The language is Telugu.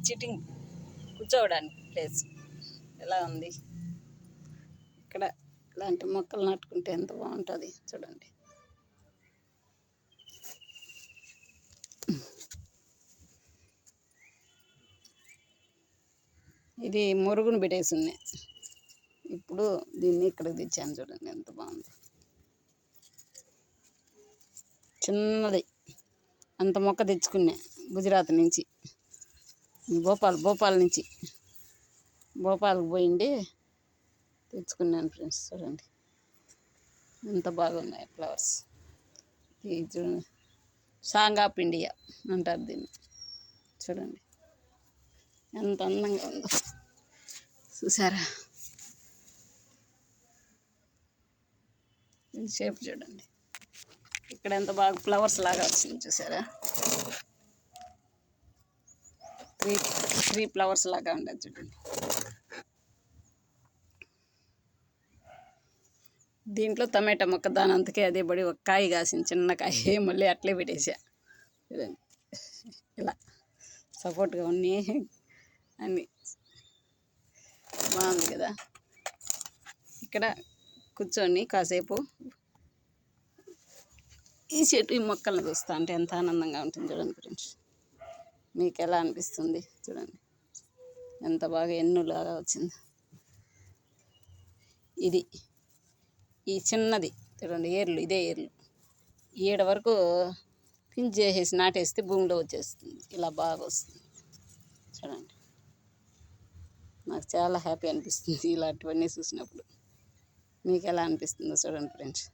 సిట్టింగ్ కూర్చోవడానికి ప్లేస్ ఎలా ఉంది. ఇక్కడ ఇలాంటి మొక్కలు నాటుకుంటే ఎంత బాగుంటుంది చూడండి. ఇది మురుగును పెట్టేసి ఉన్నాయి. ఇప్పుడు దీన్ని ఇక్కడికి తెచ్చాను చూడండి ఎంత బాగుంది. చిన్నది అంత మొక్క తెచ్చుకున్నా గుజరాత్ నుంచి, భోపాల్ నుంచి భోపాల్కి పోయింది తెచ్చుకున్నాను ఫ్రెండ్స్. చూడండి ఎంత బాగున్నాయి ఫ్లవర్స్. ఇది చూడండి సాంగ్ ఆఫ్ ఇండియా అంటారు దీన్ని. చూడండి ఎంత అందంగా ఉందో చూసారా. ఇది షేప్ చూడండి ఇక్కడ ఎంత బాగా ఫ్లవర్స్ లాగా వచ్చింది చూసారా. త్రీ ఫ్లవర్స్ లాగా ఉండదు చూడండి. దీంట్లో టమాటా మొక్క దాని అంతకే అదే పడి ఒక కాయ కాసింది, చిన్న కాయ, మళ్ళీ అట్లే పెట్టేసా చూడండి. ఇలా సపోర్ట్గా ఉన్నాయి అన్నీ బాగుంది కదా. ఇక్కడ కూర్చొని కాసేపు ఈ చెట్టు ఈ మొక్కలను చూస్తా అంటే ఎంత ఆనందంగా ఉంటుంది చూడండి ఫ్రెండ్స్. మీకు ఎలా అనిపిస్తుంది చూడండి ఎంత బాగా ఎన్నులాగా వచ్చింది. ఇది ఈ చిన్నది చూడండి ఏర్లు, ఇదే ఏర్లు ఈడ వరకు పించి చేసేసి నాటేస్తే భూమిలో వచ్చేస్తుంది. ఇలా బాగా వస్తుంది చూడండి. నాకు చాలా హ్యాపీ అనిపిస్తుంది ఇలాంటివన్నీ చూసినప్పుడు. మీకు ఎలా అనిపిస్తుందో చూడండి ఫ్రెండ్స్.